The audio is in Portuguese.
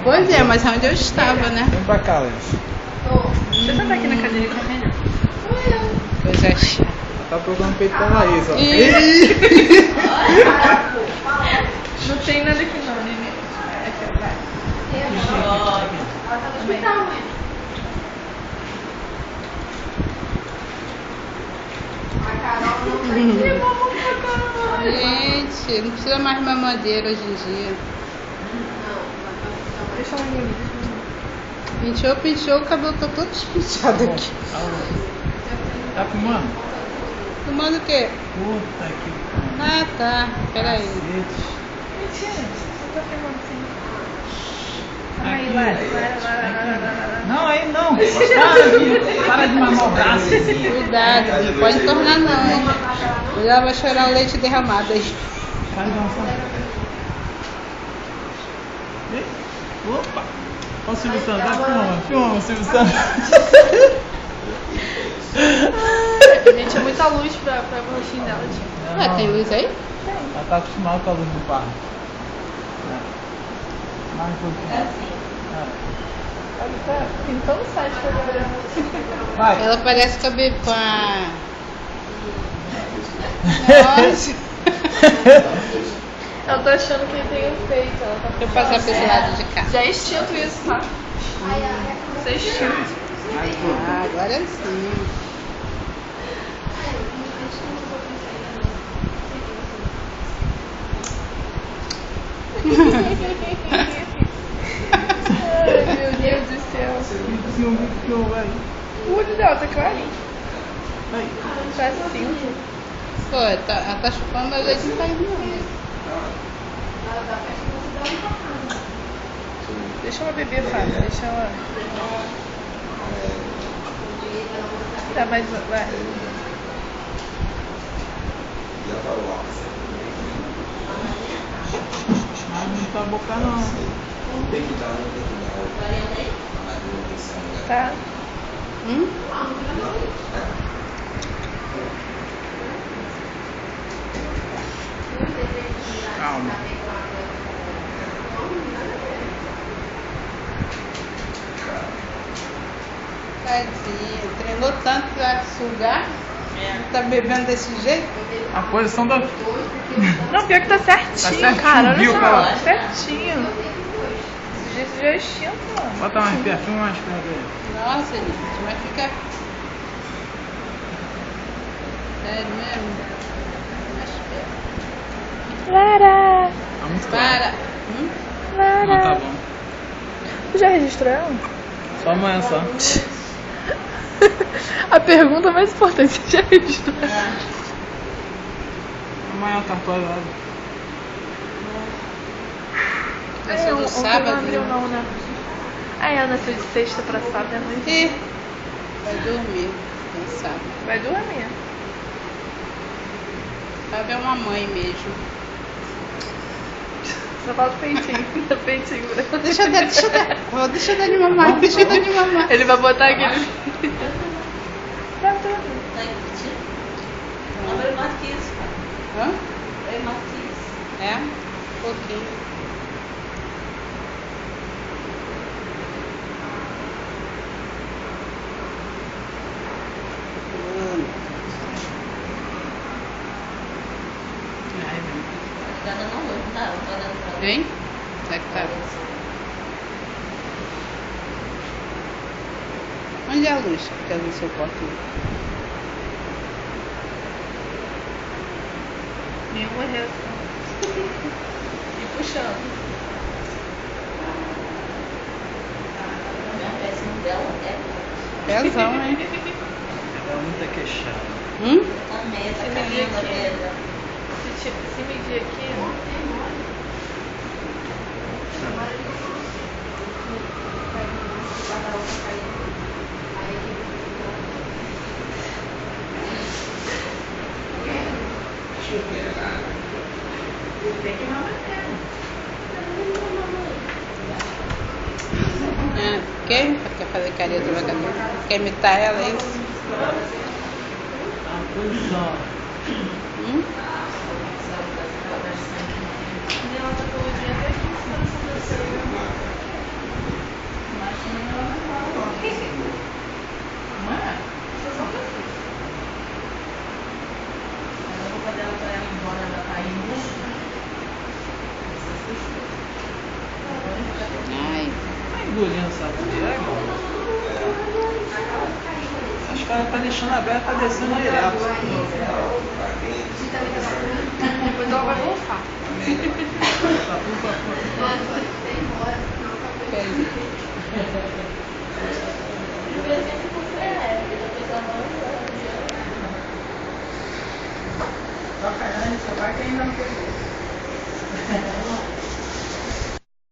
Pois é, mas onde eu estava, né? Vem pra cá, Leis. Deixa eu sentar aqui na cadeira que é melhor. Pois é. Tá procurando peito da Laís, ó. Não tem nada aqui não, neném. Gente, não precisa mais mamadeira hoje em dia. Deixa ela engolir. Pinchou, o cabelo tá todo espichado aqui. Tá filmando? Fumando o quê? Puta que Ah, tá. Peraí. cacete. Mentira, eu tô filmando sim. Aí, Aqui. vai. Não, aí não. Para de mamar o braço. Cuidado, não pode tornar não, hein? Ela vai chorar o leite derramado aí. Para de dançar. Opa. Olha o Silvio Santos. Filma o Silvio Santos. Gente, é muita luz pra rostinho dela, tia. Ué, tem luz aí? Ela tá acostumada com a luz do carro. Mais um pouquinho. Tem todo o site pra ver. Vai. Ela parece com a Bepá. Nossa. Ela tá achando que tem um peito. Ela tá Deixa eu passar pra esse lado de cá. Já é extinto isso, tá? Isso é extinto. Ah, agora sim. Ai, meu Deus do céu. Filma, vai. O olho dela tá clarinho. Vai. Tá cinza. Pô, ela tá chupando, mas leite não tá indo não. Deixa ela beber, Fábio. Deixa ela. Tá, mas vai. Mas não tá boca não. Tá? Calma. Tadinha, treinou tanto pra sugar. Tá bebendo desse jeito? A posição da... Não, pior que tá certinho, certinho, cara. Olha viu, só, cara? certinho. Esse jeito já é extinto, mano. Bota mais perto, filma mais perto aí. Nossa, gente, mas fica... Sério mesmo? Mais perto. Lara! Tá muito claro. Para! Não, tá bom. Tu já registrou ela? Só amanhã só. A pergunta mais importante, você já registrou ela? Amanhã tá atualizado. Nasceu no sábado? Não abriu não, né? Ah, ela nasceu de sexta pra sábado, né? Ih, vai dormir, quem sabe. Vai dormir. Sabe, é uma mãe mesmo. Só falta o peitinho. Peitinho branco. Deixa eu dar. Oh, deixa eu dar de mamar, deixa eu dar de mamar. Ele vai botar aqui. Tá tudo. Agora mais que isso, cara. Hã? É mais que isso. É? Um pouquinho. Tá dando luz, não tá? Tá dando pra luz. Hein? Será que tá? Onde é a luz? Quer ver se eu boto? Nenhuma reação. E puxando. A peça dela é. Pezão, hein? Ela é muito queixada. Também, essa Se carinha medir da aqui. pedra. Se medir aqui, tem que mamar ela. Quer fazer carinha do jogador? Quer imitar ela, é isso? A posição. Ela tá com o dia até aqui em cima dessa pessoa. figurinha, sabe? É bom. Acho que ela tá deixando aberto, tá descendo direto. Depois ela vai golfar. Tá tudo pra fora. Pede.